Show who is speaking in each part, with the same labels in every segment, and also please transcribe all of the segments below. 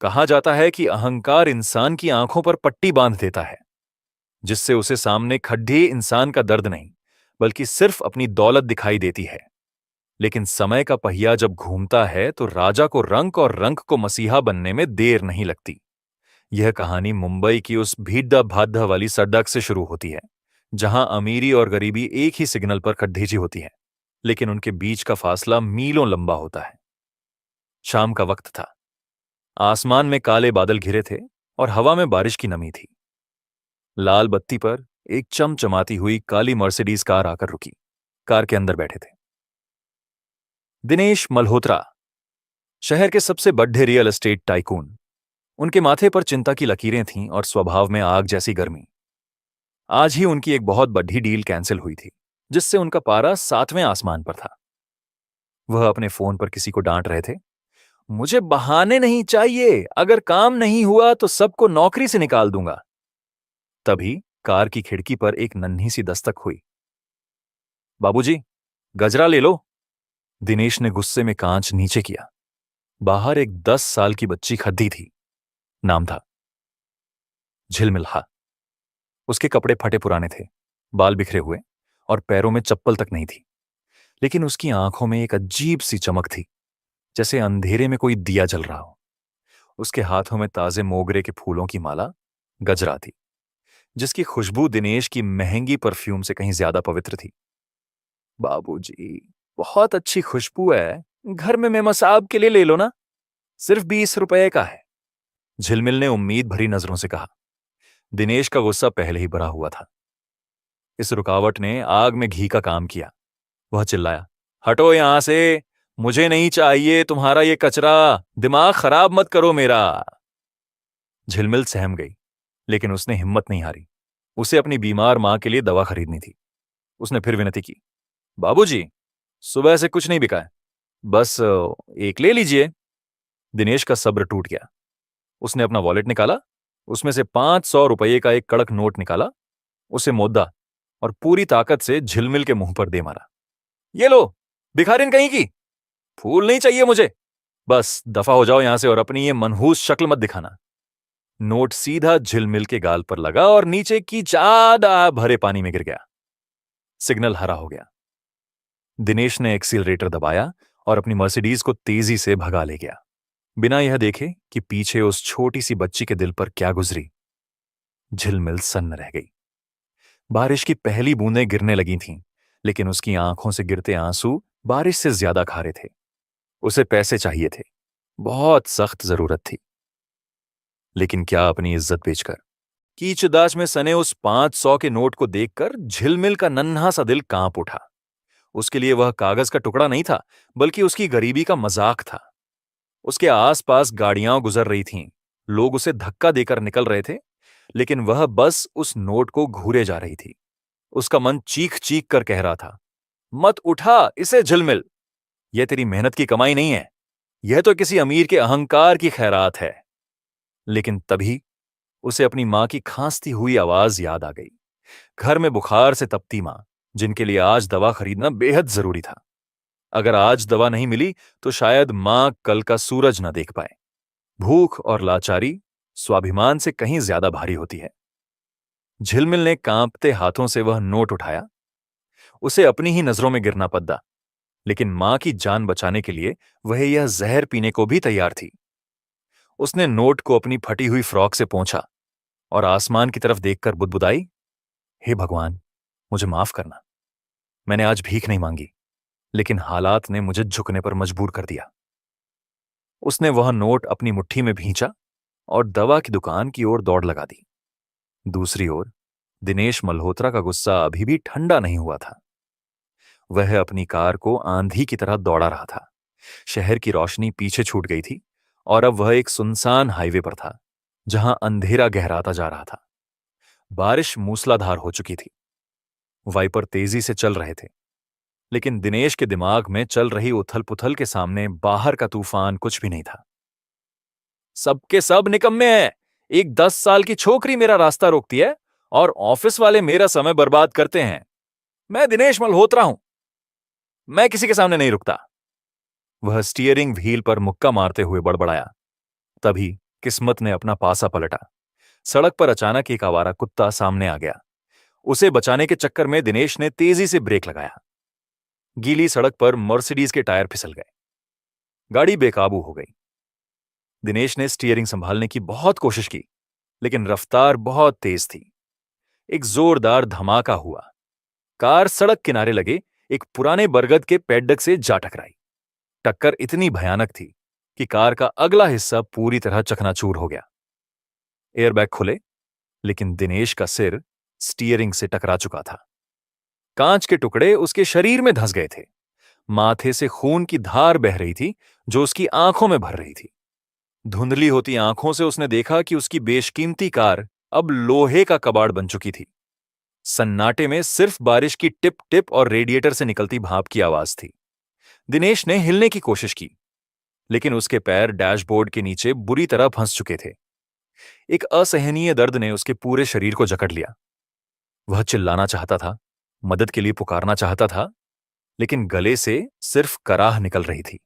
Speaker 1: कहा जाता है कि अहंकार इंसान की आंखों पर पट्टी बांध देता है, जिससे उसे सामने खड्डे इंसान का दर्द नहीं, बल्कि सिर्फ अपनी दौलत दिखाई देती है। लेकिन समय का पहिया जब घूमता है तो राजा को रंक और रंक को मसीहा बनने में देर नहीं लगती। यह कहानी मुंबई की उस भीड़ भाड़ वाली सड़क से शुरू होती है, जहां अमीरी और गरीबी एक ही सिग्नल पर खडेजी होती है, लेकिन उनके बीच का फासला मीलों लंबा होता है। शाम का वक्त था। आसमान में काले बादल घिरे थे और हवा में बारिश की नमी थी। लाल बत्ती पर एक चमचमाती हुई काली मर्सिडीज कार आकर रुकी। कार के अंदर बैठे थे दिनेश मल्होत्रा, शहर के सबसे बड़े रियल एस्टेट टाइकून। उनके माथे पर चिंता की लकीरें थीं और स्वभाव में आग जैसी गर्मी। आज ही उनकी एक बहुत बड़ी डील कैंसिल हुई थी, जिससे उनका पारा 7वें आसमान पर था। वह अपने फोन पर किसी को डांट रहे थे। मुझे बहाने नहीं चाहिए, अगर काम नहीं हुआ तो सबको नौकरी से निकाल दूंगा। तभी कार की खिड़की पर एक नन्ही सी दस्तक हुई। बाबूजी, गजरा ले लो। दिनेश ने गुस्से में कांच नीचे किया। बाहर एक 10 साल की बच्ची खड़ी थी। नाम था झिलमिल। उसके कपड़े फटे पुराने थे, बाल बिखरे हुए और पैरों में चप्पल तक नहीं थी। लेकिन उसकी आंखों में एक अजीब सी चमक थी, जैसे अंधेरे में कोई दिया जल रहा हो। उसके हाथों में ताजे मोगरे के फूलों की माला, गजरा थी, जिसकी खुशबू दिनेश की महंगी परफ्यूम से कहीं ज्यादा पवित्र थी। बाबूजी, बहुत अच्छी खुशबू है, घर में मेमा साहब के लिए ले लो ना, सिर्फ 20 रुपए का है। झिलमिल ने उम्मीद भरी नजरों से कहा। दिनेश का गुस्सा पहले ही भरा हुआ था। इस रुकावट ने आग में घी का काम किया। वह चिल्लाया, हटो यहां से, मुझे नहीं चाहिए तुम्हारा ये कचरा, दिमाग खराब मत करो मेरा। झिलमिल सहम गई, लेकिन उसने हिम्मत नहीं हारी। उसे अपनी बीमार मां के लिए दवा खरीदनी थी। उसने फिर विनती की, बाबूजी, सुबह से कुछ नहीं बिका है, बस एक ले लीजिए। दिनेश का सब्र टूट गया। उसने अपना वॉलेट निकाला, उसमें से 500 रुपये का एक कड़क नोट निकाला, उसे मोदा और पूरी ताकत से झिलमिल के मुंह पर दे मारा। ये लो, भिखारिन कहीं की, फूल नहीं चाहिए मुझे, बस दफा हो जाओ यहां से और अपनी ये मनहूस शक्ल मत दिखाना। नोट सीधा झिलमिल के गाल पर लगा और नीचे की ज्यादा भरे पानी में गिर गया। सिग्नल हरा हो गया। दिनेश ने एक्सीलरेटर दबाया और अपनी मर्सिडीज को तेजी से भगा ले गया, बिना यह देखे कि पीछे उस छोटी सी बच्ची के दिल पर क्या गुजरी। झिलमिल सन्न रह गई। बारिश की पहली बूंदें गिरने लगी थीं, लेकिन उसकी आंखों से गिरते आंसू बारिश से ज्यादा खारे थे। उसे पैसे चाहिए थे, बहुत सख्त जरूरत थी, लेकिन क्या अपनी इज्जत बेचकर। कीचदाच में सने उस 500 के नोट को देखकर झिलमिल का नन्हा सा दिल कांप उठा। उसके लिए वह कागज का टुकड़ा नहीं था, बल्कि उसकी गरीबी का मजाक था। उसके आसपास गाड़ियां गुजर रही थीं, लोग उसे धक्का देकर निकल रहे थे, लेकिन वह बस उस नोट को घूरे जा रही थी। उसका मन चीख चीख कर कह रहा था, मत उठा इसे झिलमिल, यह तेरी मेहनत की कमाई नहीं है, यह तो किसी अमीर के अहंकार की खैरात है। लेकिन तभी उसे अपनी मां की खांसती हुई आवाज याद आ गई। घर में बुखार से तपती मां, जिनके लिए आज दवा खरीदना बेहद जरूरी था। अगर आज दवा नहीं मिली तो शायद मां कल का सूरज न देख पाए। भूख और लाचारी स्वाभिमान से कहीं ज्यादा भारी होती है। झिलमिल ने कांपते हाथों से वह नोट उठाया। उसे अपनी ही नजरों में गिरना पद्दा, लेकिन मां की जान बचाने के लिए वह यह जहर पीने को भी तैयार थी। उसने नोट को अपनी फटी हुई फ्रॉक से पोंछा और आसमान की तरफ देखकर बुदबुदाई, हे भगवान, मुझे माफ करना। मैंने आज भीख नहीं मांगी, लेकिन हालात ने मुझे झुकने पर मजबूर कर दिया। उसने वह नोट अपनी मुट्ठी में भींचा और दवा की दुकान की ओर दौड़ लगा दी। दूसरी ओर दिनेश मल्होत्रा का गुस्सा अभी भी ठंडा नहीं हुआ था। वह अपनी कार को आंधी की तरह दौड़ा रहा था। शहर की रोशनी पीछे छूट गई थी और अब वह एक सुनसान हाईवे पर था, जहां अंधेरा गहराता जा रहा था। बारिश मूसलाधार हो चुकी थी। वाइपर तेजी से चल रहे थे, लेकिन दिनेश के दिमाग में चल रही उथल पुथल के सामने बाहर का तूफान कुछ भी नहीं था। सबके सब निकम्मे हैं। एक 10 साल की छोकरी मेरा रास्ता रोकती है और ऑफिस वाले मेरा समय बर्बाद करते हैं। मैं दिनेश मल्होत्रा हूं, मैं किसी के सामने नहीं रुकता। वह स्टीयरिंग व्हील पर मुक्का मारते हुए बड़बड़ाया। तभी किस्मत ने अपना पासा पलटा। सड़क पर अचानक एक आवारा कुत्ता सामने आ गया। उसे बचाने के चक्कर में दिनेश ने तेजी से ब्रेक लगाया। गीली सड़क पर मर्सिडीज के टायर फिसल गए। गाड़ी बेकाबू हो गई। दिनेश ने स्टीयरिंग संभालने की बहुत कोशिश की, लेकिन रफ्तार बहुत तेज थी। एक जोरदार धमाका हुआ। कार सड़क किनारे लगे एक पुराने बरगद के पेड्डक से जा टकराई। टक्कर इतनी भयानक थी कि कार का अगला हिस्सा पूरी तरह चकनाचूर हो गया। एयरबैग खुले, लेकिन दिनेश का सिर स्टीयरिंग से टकरा चुका था। कांच के टुकड़े उसके शरीर में धंस गए थे। माथे से खून की धार बह रही थी, जो उसकी आंखों में भर रही थी। धुंधली होती आंखों से उसने देखा कि उसकी बेशकीमती कार अब लोहे का कबाड़ बन चुकी थी। सन्नाटे में सिर्फ बारिश की टिप टिप और रेडिएटर से निकलती भाप की आवाज थी। दिनेश ने हिलने की कोशिश की, लेकिन उसके पैर डैशबोर्ड के नीचे बुरी तरह फंस चुके थे। एक असहनीय दर्द ने उसके पूरे शरीर को जकड़ लिया। वह चिल्लाना चाहता था, मदद के लिए पुकारना चाहता था, लेकिन गले से सिर्फ कराह निकल रही थी।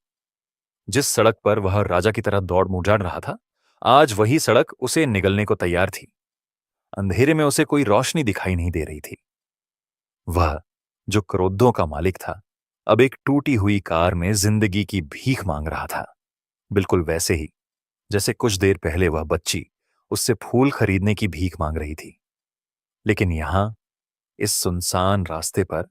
Speaker 1: जिस सड़क पर वह राजा की तरह दौड़ मुजाड़ रहा था, आज वही सड़क उसे निगलने को तैयार थी। अंधेरे में उसे कोई रोशनी दिखाई नहीं दे रही थी। वह, जो क्रोधों का मालिक था, अब एक टूटी हुई कार में जिंदगी की भीख मांग रहा था। बिल्कुल वैसे ही जैसे कुछ देर पहले वह बच्ची उससे फूल खरीदने की भीख मांग रही थी। लेकिन यहां, इस सुनसान रास्ते पर,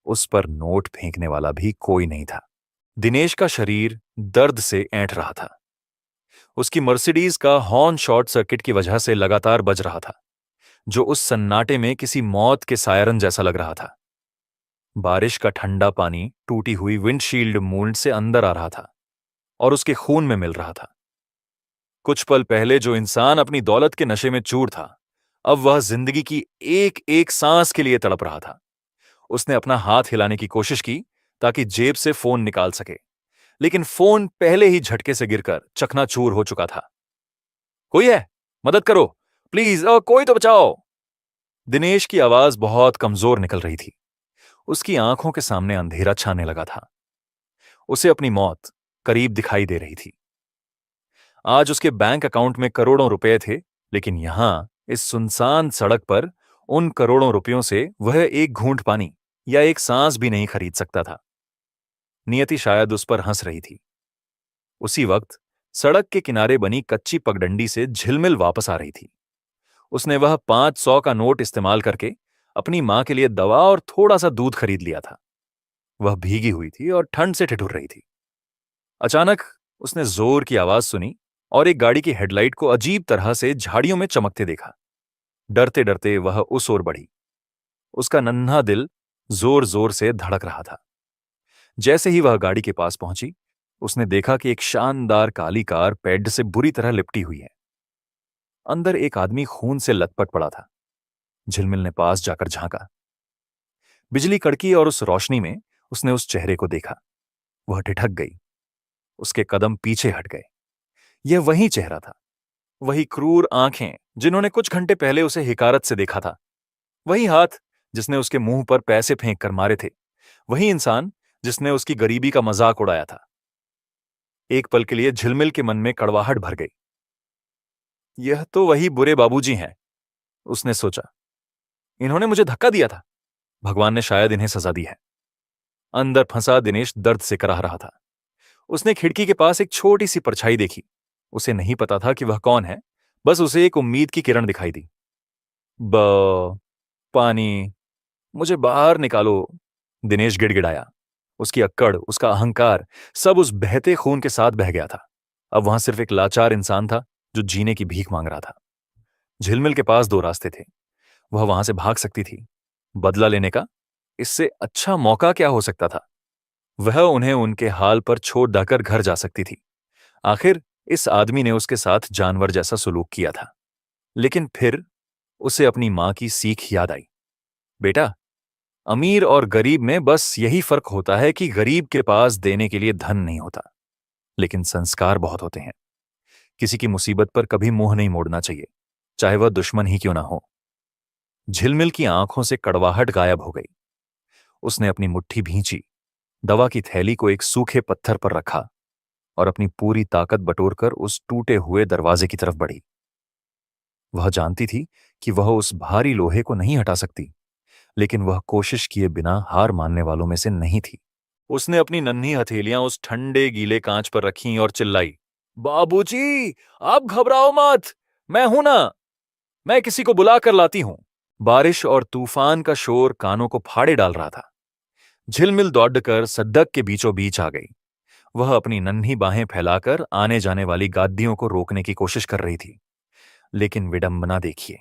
Speaker 1: उस पर नोट फेंकने वाला भी कोई नहीं था। दिनेश का शरीर दर्द से ऐंठ रहा था। उसकी मर्सिडीज का हॉर्न शॉर्ट सर्किट की वजह से लगातार बज रहा था, जो उस सन्नाटे में किसी मौत के सायरन जैसा लग रहा था। बारिश का ठंडा पानी टूटी हुई विंडशील्ड मूल्ड से अंदर आ रहा था और उसके खून में मिल रहा था। कुछ पल पहले जो इंसान अपनी दौलत के नशे में चूर था, अब वह जिंदगी की एक एक सांस के लिए तड़प रहा था। उसने अपना हाथ हिलाने की कोशिश की ताकि जेब से फोन निकाल सके, लेकिन फोन पहले ही झटके से गिरकर चकनाचूर हो चुका था। कोई है? मदद करो प्लीज, कोई तो बचाओ। दिनेश की आवाज बहुत कमजोर निकल रही थी। उसकी आंखों के सामने अंधेरा छाने लगा था। उसे अपनी मौत करीब दिखाई दे रही थी। आज उसके बैंक अकाउंट में करोड़ों रुपए थे, लेकिन यहां, इस सुनसान सड़क पर, उन करोड़ों रुपयों से वह एक घूंट पानी या एक सांस भी नहीं खरीद सकता था। नियति शायद उस पर हंस रही थी। उसी वक्त सड़क के किनारे बनी कच्ची पगडंडी से झिलमिल वापस आ रही थी। उसने वह 500 का नोट इस्तेमाल करके अपनी मां के लिए दवा और थोड़ा सा दूध खरीद लिया था। वह भीगी हुई थी और ठंड से ठिठुर रही थी। अचानक उसने जोर की आवाज सुनी और एक गाड़ी की हेडलाइट को अजीब तरह से झाड़ियों में चमकते देखा। डरते डरते वह उस ओर बढ़ी। उसका नन्हा दिल जोर जोर से धड़क रहा था। जैसे ही वह गाड़ी के पास पहुंची, उसने देखा कि एक शानदार काली कार पेड से बुरी तरह लिपटी हुई है। अंदर एक आदमी खून से लथपथ पड़ा था। झिलमिल ने पास जाकर झांका। बिजली कड़की और उस रोशनी में उसने उस चेहरे को देखा। वह ठिठक गई। उसके कदम पीछे हट गए। यह वही चेहरा था, वही क्रूर आंखें जिन्होंने कुछ घंटे पहले उसे हिकारत से देखा था, वही हाथ जिसने उसके मुंह पर पैसे फेंक कर मारे थे, वही इंसान जिसने उसकी गरीबी का मजाक उड़ाया था। एक पल के लिए झिलमिल के मन में कड़वाहट भर गई। यह तो वही बुरे बाबूजी हैं, उसने सोचा। इन्होंने मुझे धक्का दिया था। भगवान ने शायद इन्हें सजा दी है। अंदर फंसा दिनेश दर्द से कराह रहा था। उसने खिड़की के पास एक छोटी सी परछाई देखी। उसे नहीं पता था कि वह कौन है, बस उसे एक उम्मीद की किरण दिखाई दी। पानी, मुझे बाहर निकालो, दिनेश गिड़गिड़ाया। उसकी अक्कड़, उसका अहंकार, सब उस बहते खून के साथ बह गया था। अब वहां सिर्फ एक लाचार इंसान था जो जीने की भीख मांग रहा था। झिलमिल के पास दो रास्ते थे। वह वहां से भाग सकती थी, बदला लेने का इससे अच्छा मौका क्या हो सकता था। वह उन्हें उनके हाल पर छोड़ जाकर घर जा सकती थी। आखिर इस आदमी ने उसके साथ जानवर जैसा सुलूक किया था। लेकिन फिर उसे अपनी मां की सीख याद आई। बेटा, अमीर और गरीब में बस यही फर्क होता है कि गरीब के पास देने के लिए धन नहीं होता, लेकिन संस्कार बहुत होते हैं। किसी की मुसीबत पर कभी मुंह नहीं मोड़ना चाहिए, चाहे वह दुश्मन ही क्यों ना हो। झिलमिल की आंखों से कड़वाहट गायब हो गई। उसने अपनी मुट्ठी भींची, दवा की थैली को एक सूखे पत्थर पर रखा और अपनी पूरी ताकत बटोरकर उस टूटे हुए दरवाजे की तरफ बढ़ी। वह जानती थी कि वह उस भारी लोहे को नहीं हटा सकती, लेकिन वह कोशिश किए बिना हार मानने वालों में से नहीं थी। उसने अपनी नन्ही हथेलियां उस ठंडे गीले कांच पर रखीं और चिल्लाई, बाबूजी, आप घबराओ मत, मैं हूं ना, मैं किसी को बुला कर लाती हूं। बारिश और तूफान का शोर कानों को फाड़े डाल रहा था। झिलमिल दौड़कर सद्दक के बीचों बीच आ गई। वह अपनी नन्ही बाहें फैलाकर आने जाने वाली गादियों को रोकने की कोशिश कर रही थी। लेकिन विडंबना देखिए,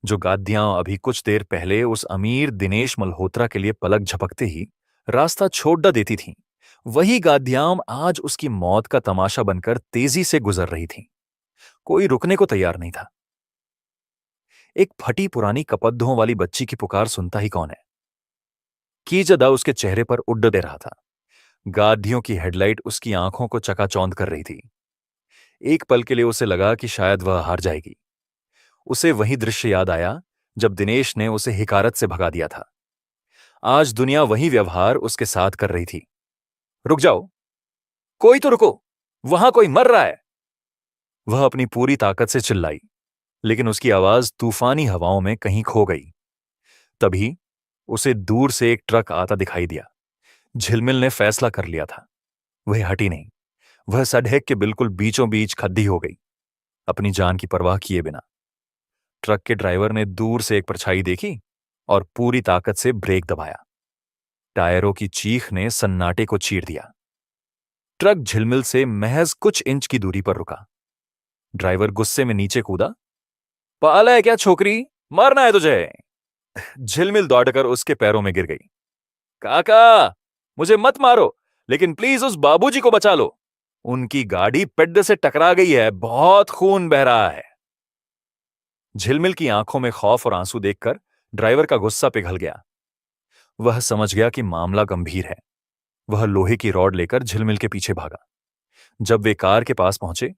Speaker 1: जो गादियां अभी कुछ देर पहले उस अमीर दिनेश मल्होत्रा के लिए पलक झपकते ही रास्ता छोड़ देती थीं, वही गादियां आज उसकी मौत का तमाशा बनकर तेजी से गुजर रही थीं। कोई रुकने को तैयार नहीं था। एक फटी पुरानी कपद्धों वाली बच्ची की पुकार सुनता ही कौन है। कीजदा उसके चेहरे पर उड्ड दे रहा था। गादियों की हेडलाइट उसकी आंखों को चकाचौंध कर रही थी। एक पल के लिए उसे लगा कि शायद वह हार जाएगी। उसे वही दृश्य याद आया जब दिनेश ने उसे हिकारत से भगा दिया था। आज दुनिया वही व्यवहार उसके साथ कर रही थी। रुक जाओ, कोई तो रुको, वहां कोई मर रहा है। वह अपनी पूरी ताकत से चिल्लाई, लेकिन उसकी आवाज तूफानी हवाओं में कहीं खो गई। तभी उसे दूर से एक ट्रक आता दिखाई दिया। झिलमिल ने फैसला कर लिया था, वह हटी नहीं। वह सड़क के बिल्कुल बीचों बीच खड्डी हो गई, अपनी जान की परवाह किए बिना। ट्रक के ड्राइवर ने दूर से एक परछाई देखी और पूरी ताकत से ब्रेक दबाया। टायरों की चीख ने सन्नाटे को चीर दिया। ट्रक झिलमिल से महज कुछ इंच की दूरी पर रुका। ड्राइवर गुस्से में नीचे कूदा। पाला है क्या छोकरी, मारना है तुझे। झिलमिल दौड़कर उसके पैरों में गिर गई। काका, मुझे मत मारो, लेकिन प्लीज उस बाबूजी को बचा लो। उनकी गाड़ी पेड्डे से टकरा गई है, बहुत खून बह रहा है। झिलमिल की आंखों में खौफ और आंसू देखकर ड्राइवर का गुस्सा पिघल गया। वह समझ गया कि मामला गंभीर है। वह लोहे की रॉड लेकर झिलमिल के पीछे भागा। जब वे कार के पास पहुंचे,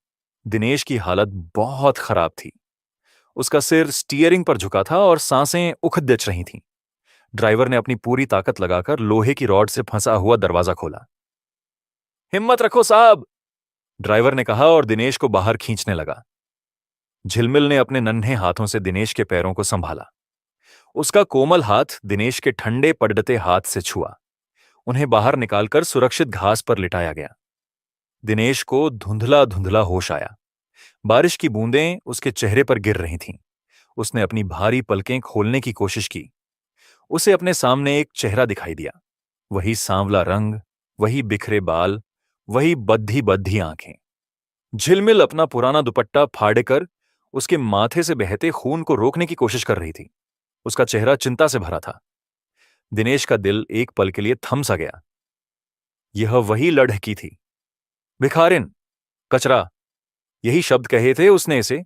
Speaker 1: दिनेश की हालत बहुत खराब थी। उसका सिर स्टीयरिंग पर झुका था और सांसें उखड़ रही थीं। ड्राइवर ने अपनी पूरी ताकत लगाकर लोहे की रॉड से फंसा हुआ दरवाजा खोला। हिम्मत रखो साहब, ड्राइवर ने कहा और दिनेश को बाहर खींचने लगा। झिलमिल ने अपने नन्हे हाथों से दिनेश के पैरों को संभाला। उसका कोमल हाथ दिनेश के ठंडे पड़ते हाथ से छुआ। उन्हें बाहर निकालकर सुरक्षित घास पर लिटाया गया। दिनेश को धुंधला धुंधला होश आया। बारिश की बूंदें उसके चेहरे पर गिर रही थीं। उसने अपनी भारी पलकें खोलने की कोशिश की। उसे अपने सामने एक चेहरा दिखाई दिया। वही सांवला रंग, वही बिखरे बाल, वही बद्धी बद्धी आंखें। झिलमिल अपना पुराना दुपट्टा फाड़कर उसके माथे से बहते खून को रोकने की कोशिश कर रही थी। उसका चेहरा चिंता से भरा था। दिनेश का दिल एक पल के लिए थम सा गया। यह वही लड़की थी। भिखारिन, कचरा, यही शब्द कहे थे उसने इसे।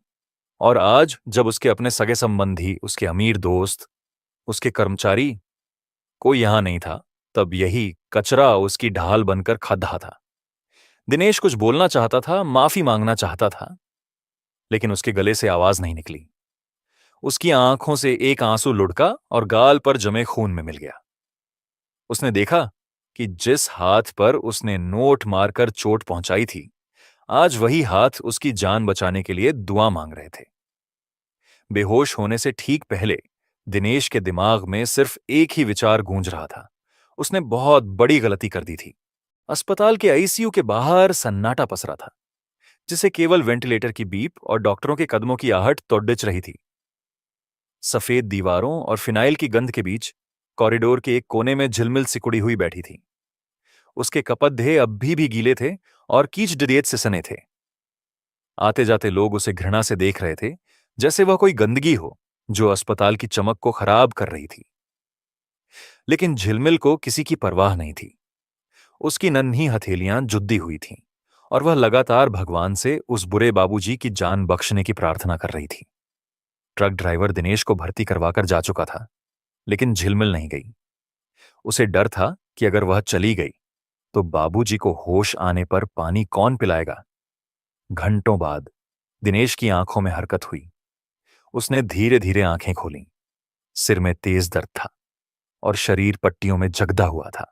Speaker 1: और आज जब उसके अपने सगे संबंधी, उसके अमीर दोस्त, उसके कर्मचारी, कोई यहां नहीं था, तब यही कचरा उसकी ढाल बनकर खा था। दिनेश कुछ बोलना चाहता था, माफी मांगना चाहता था, लेकिन उसके गले से आवाज नहीं निकली। उसकी आंखों से एक आंसू लुढ़का और गाल पर जमे खून में मिल गया। उसने देखा कि जिस हाथ पर उसने नोट मारकर चोट पहुंचाई थी, आज वही हाथ उसकी जान बचाने के लिए दुआ मांग रहे थे। बेहोश होने से ठीक पहले दिनेश के दिमाग में सिर्फ एक ही विचार गूंज रहा था, उसने बहुत बड़ी गलती कर दी थी। अस्पताल के आईसीयू के बाहर सन्नाटा पसरा था, जिसे केवल वेंटिलेटर की बीप और डॉक्टरों के कदमों की आहट तोड़िच रही थी। सफेद दीवारों और फिनाइल की गंध के बीच कॉरिडोर के एक कोने में झिलमिल सिकुड़ी हुई बैठी थी। उसके कपद्धे अब भी गीले थे और कीच डरियत से सने थे। आते जाते लोग उसे घृणा से देख रहे थे, जैसे वह कोई गंदगी हो जो अस्पताल की चमक को खराब कर रही थी। लेकिन झिलमिल को किसी की परवाह नहीं थी। उसकी नन्ही हथेलियां जुद्दी हुई थीं और वह लगातार भगवान से उस बुरे बाबूजी की जान बख्शने की प्रार्थना कर रही थी। ट्रक ड्राइवर दिनेश को भर्ती करवाकर जा चुका था, लेकिन झिलमिल नहीं गई। उसे डर था कि अगर वह चली गई तो बाबूजी को होश आने पर पानी कौन पिलाएगा। घंटों बाद दिनेश की आंखों में हरकत हुई। उसने धीरे धीरे आंखें खोलीं। सिर में तेज दर्द था और शरीर पट्टियों में जगदा हुआ था।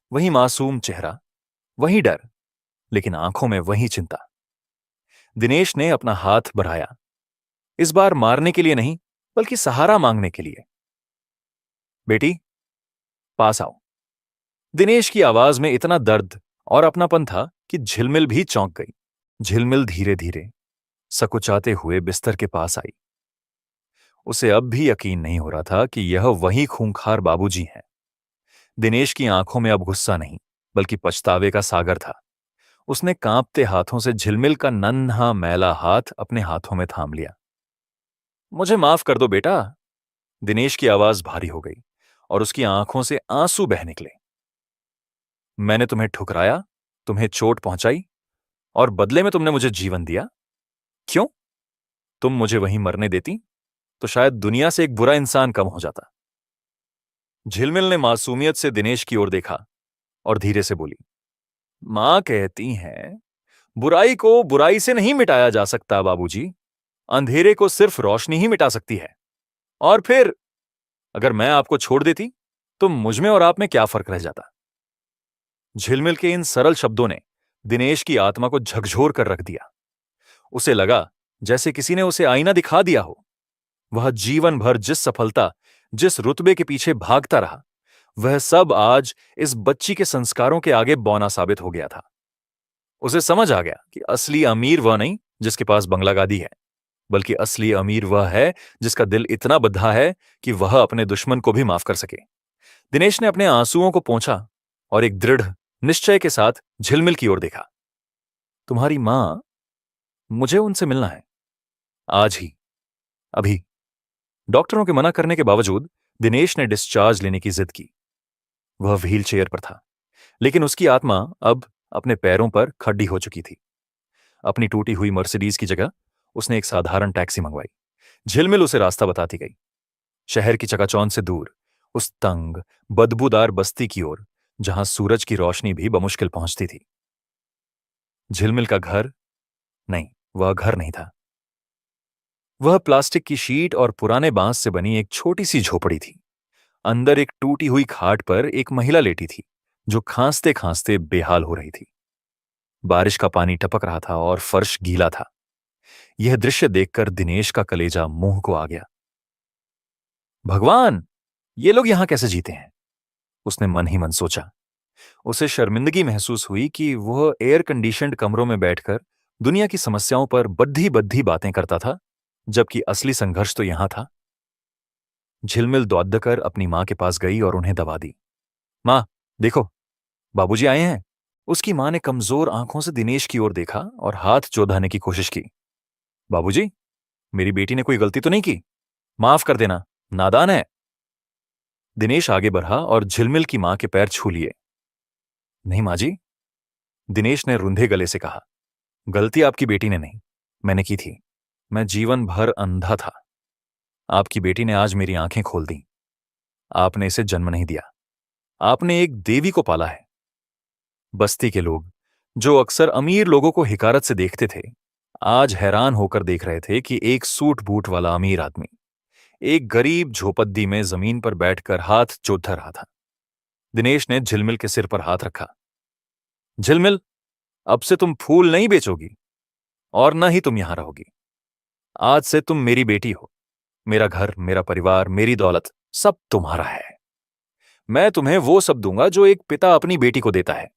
Speaker 1: वही मासूम चेहरा, वही डर, लेकिन आंखों में वही चिंता। दिनेश ने अपना हाथ बढ़ाया, इस बार मारने के लिए नहीं, बल्कि सहारा मांगने के लिए। बेटी, पास आओ। दिनेश की आवाज में इतना दर्द और अपनापन था कि झिलमिल भी चौंक गई। झिलमिल धीरे धीरे सकुचाते हुए बिस्तर के पास आई। उसे अब भी यकीन नहीं हो रहा था कि यह वही खूंखार बाबूजी हैं। दिनेश की आंखों में अब गुस्सा नहीं, बल्कि पछतावे का सागर था। उसने कांपते हाथों से झिलमिल का नन्हा मैला हाथ अपने हाथों में थाम लिया। मुझे माफ कर दो बेटा। दिनेश की आवाज भारी हो गई और उसकी आंखों से आंसू बह निकले। मैंने तुम्हें ठुकराया, तुम्हें चोट पहुंचाई, और बदले में तुमने मुझे जीवन दिया। क्यों? तुम मुझे वहीं मरने देती तो शायद दुनिया से एक बुरा इंसान कम हो जाता। झिलमिल ने मासूमियत से दिनेश की ओर देखा और धीरे से बोली, मां कहती हैं, बुराई को बुराई से नहीं मिटाया जा सकता बाबूजी। अंधेरे को सिर्फ रोशनी ही मिटा सकती है। और फिर अगर मैं आपको छोड़ देती तो मुझ में और आप में क्या फर्क रह जाता? झिलमिल के इन सरल शब्दों ने दिनेश की आत्मा को झकझोर कर रख दिया। उसे लगा जैसे किसी ने उसे आईना दिखा दिया हो। वह जीवन भर जिस सफलता, जिस रुतबे के पीछे भागता रहा, वह सब आज इस बच्ची के संस्कारों के आगे बौना साबित हो गया था। उसे समझ आ गया कि असली अमीर वह नहीं जिसके पास बंगला गादी है, बल्कि असली अमीर वह है जिसका दिल इतना बद्धा है कि वह अपने दुश्मन को भी माफ कर सके। दिनेश ने अपने आंसुओं को पोंछा और एक दृढ़ निश्चय के साथ झिलमिल की ओर देखा। तुम्हारी मां, मुझे उनसे मिलना है, आज ही, अभी। डॉक्टरों के मना करने के बावजूद दिनेश ने डिस्चार्ज लेने की जिद की। वह व्हील चेयर पर था, लेकिन उसकी आत्मा अब अपने पैरों पर खड़ी हो चुकी थी। अपनी टूटी हुई मर्सिडीज की जगह उसने एक साधारण टैक्सी मंगवाई। झिलमिल उसे रास्ता बताती गई, शहर की चकाचौंध से दूर, उस तंग बदबूदार बस्ती की ओर जहां सूरज की रोशनी भी बमुश्किल पहुंचती थी। झिलमिल का घर नहीं, वह घर नहीं था। वह प्लास्टिक की शीट और पुराने बांस से बनी एक छोटी सी झोपड़ी थी। अंदर एक टूटी हुई खाट पर एक महिला लेटी थी, जो खांसते खांसते बेहाल हो रही थी। बारिश का पानी टपक रहा था और फर्श गीला था। यह दृश्य देखकर दिनेश का कलेजा मुंह को आ गया। भगवान, ये लोग यहां कैसे जीते हैं? उसने मन ही मन सोचा। उसे शर्मिंदगी महसूस हुई कि वह एयर कंडीशन्ड कमरों में बैठकर दुनिया की समस्याओं पर बद्धी बद्धी बातें करता था, जबकि असली संघर्ष तो यहां था। झिलमिल दौड़ कर अपनी मां के पास गई और उन्हें दबा दी। मां, देखो, बाबूजी आए हैं। उसकी मां ने कमजोर आंखों से दिनेश की ओर देखा और हाथ चौधाने की कोशिश की। बाबूजी, मेरी बेटी ने कोई गलती तो नहीं की? माफ कर देना, नादान है। दिनेश आगे बढ़ा और झिलमिल की मां के पैर छू लिए। नहीं मां जी, दिनेश ने रुंधे गले से कहा, गलती आपकी बेटी ने नहीं, मैंने की थी। मैं जीवन भर अंधा था। आपकी बेटी ने आज मेरी आंखें खोल दी। आपने इसे जन्म नहीं दिया, आपने एक देवी को पाला है। बस्ती के लोग, जो अक्सर अमीर लोगों को हिकारत से देखते थे, आज हैरान होकर देख रहे थे कि एक सूट बूट वाला अमीर आदमी एक गरीब झोपड़ी में जमीन पर बैठकर हाथ चोथा रहा था। दिनेश ने झिलमिल के सिर पर हाथ रखा। झिलमिल, अब से तुम फूल नहीं बेचोगी और न ही तुम यहां रहोगी। आज से तुम मेरी बेटी हो। मेरा घर, मेरा परिवार, मेरी दौलत सब तुम्हारा है। मैं तुम्हें वो सब दूंगा जो एक पिता अपनी बेटी को देता है।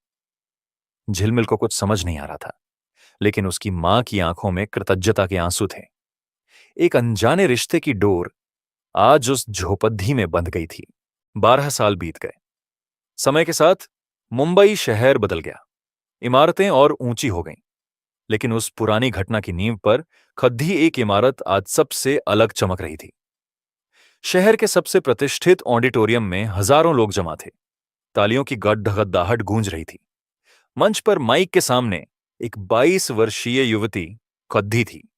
Speaker 1: झिलमिल को कुछ समझ नहीं आ रहा था, लेकिन उसकी मां की आंखों में कृतज्ञता के आंसू थे। एक अनजाने रिश्ते की डोर आज उस झोपड़ी में बंध गई थी। 12 साल बीत गए। समय के साथ मुंबई शहर बदल गया। इमारतें और ऊंची हो गईं, लेकिन उस पुरानी घटना की नींव पर खद्दी एक इमारत आज सबसे अलग चमक रही थी। शहर के सबसे प्रतिष्ठित ऑडिटोरियम में हजारों लोग जमा थे। तालियों की गड़गड़ाहट गूंज रही थी। मंच पर माइक के सामने एक 22 वर्षीय युवती खद्दी थी,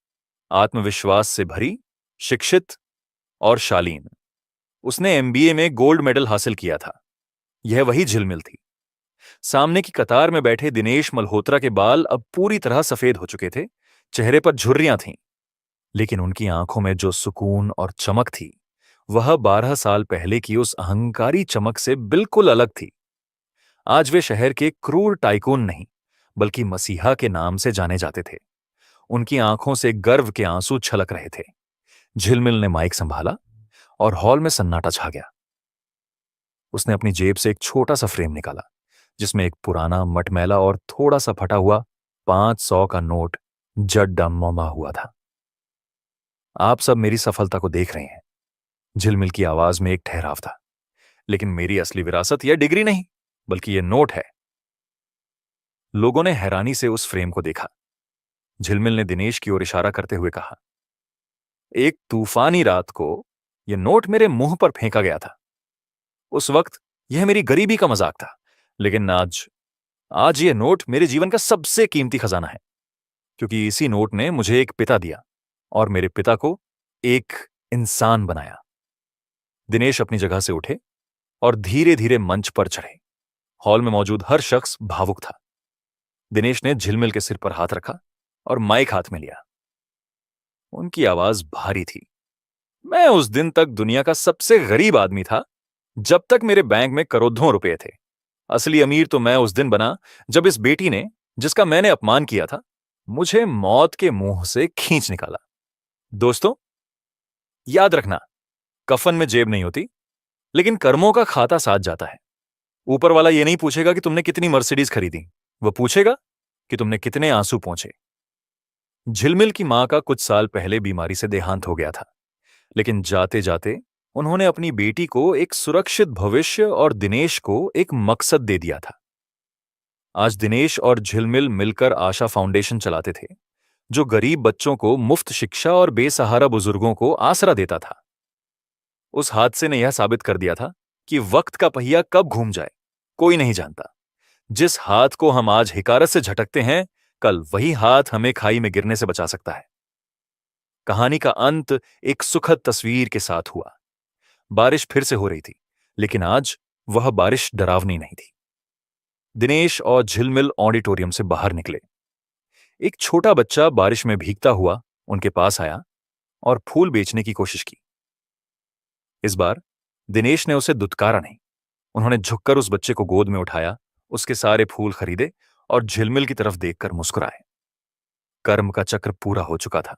Speaker 1: आत्मविश्वास से भरी, शिक्षित और शालीन। उसने एमबीए में गोल्ड मेडल हासिल किया था। यह वही झिलमिल थी। सामने की कतार में बैठे दिनेश मल्होत्रा के बाल अब पूरी तरह सफेद हो चुके थे, चेहरे पर झुर्रियां थीं, लेकिन उनकी आंखों में जो सुकून और चमक थी, वह 12 साल पहले की उस अहंकारी चमक से बिल्कुल अलग थी। आज वे शहर के क्रूर टाइकून नहीं, बल्कि मसीहा के नाम से जाने जाते थे। उनकी आंखों से गर्व के आंसू छलक रहे थे। झिलमिल ने माइक संभाला और हॉल में सन्नाटा छा गया। उसने अपनी जेब से एक छोटा सा फ्रेम निकाला, जिसमें एक पुराना, मटमैला और थोड़ा सा फटा हुआ 500 का नोट जड्डम्मा हुआ था। आप सब मेरी सफलता को देख रहे हैं। झिलमिल की आवाज में एक ठहराव था। लेकिन मेरी असली विरासत यह डिग्री नहीं, बल्कि यह नोट है। लोगों ने हैरानी से उस फ्रेम को देखा। झिलमिल ने दिनेश की ओर इशारा करते हुए कहा, एक तूफानी रात को यह नोट मेरे मुंह पर फेंका गया था। उस वक्त यह मेरी गरीबी का मजाक था, लेकिन आज आज यह नोट मेरे जीवन का सबसे कीमती खजाना है, क्योंकि इसी नोट ने मुझे एक पिता दिया और मेरे पिता को एक इंसान बनाया। दिनेश अपनी जगह से उठे और धीरे धीरे मंच पर चढ़े। हॉल में मौजूद हर शख्स भावुक था। दिनेश ने झिलमिल के सिर पर हाथ रखा और माइक हाथ में लिया। उनकी आवाज भारी थी। मैं उस दिन तक दुनिया का सबसे गरीब आदमी था, जब तक मेरे बैंक में करोड़ों रुपए थे। असली अमीर तो मैं उस दिन बना जब इस बेटी ने, जिसका मैंने अपमान किया था, मुझे मौत के मुंह से खींच निकाला। दोस्तों, याद रखना, कफन में जेब नहीं होती, लेकिन कर्मों का खाता साथ जाता है। ऊपर वाला ये नहीं पूछेगा कि तुमने कितनी मर्सिडीज खरीदी, वह पूछेगा कि तुमने कितने आंसू पहुंचे। झिलमिल की मां का कुछ साल पहले बीमारी से देहांत हो गया था, लेकिन जाते जाते उन्होंने अपनी बेटी को एक सुरक्षित भविष्य और दिनेश को एक मकसद दे दिया था। आज दिनेश और झिलमिल मिलकर आशा फाउंडेशन चलाते थे, जो गरीब बच्चों को मुफ्त शिक्षा और बेसहारा बुजुर्गों को आसरा देता था। उस हादसे ने यह साबित कर दिया था कि वक्त का पहिया कब घूम जाए, कोई नहीं जानता। जिस हाथ को हम आज हिकारत से झटकते हैं, कल वही हाथ हमें खाई में गिरने से बचा सकता है। कहानी का अंत एक सुखद तस्वीर के साथ हुआ। बारिश फिर से हो रही थी, लेकिन आज वह बारिश डरावनी नहीं थी। दिनेश और झिलमिल ऑडिटोरियम से बाहर निकले। एक छोटा बच्चा बारिश में भीगता हुआ उनके पास आया और फूल बेचने की कोशिश की। इस बार दिनेश ने उसे दुत्कारा नहीं। उन्होंने झुककर उस बच्चे को गोद में उठाया, उसके सारे फूल खरीदे और झिलमिल की तरफ देखकर मुस्कुराए। कर्म का चक्र पूरा हो चुका था।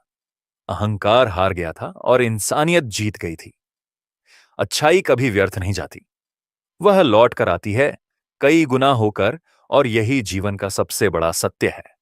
Speaker 1: अहंकार हार गया था और इंसानियत जीत गई थी। अच्छाई कभी व्यर्थ नहीं जाती, वह लौट कर आती है कई गुना होकर, और यही जीवन का सबसे बड़ा सत्य है।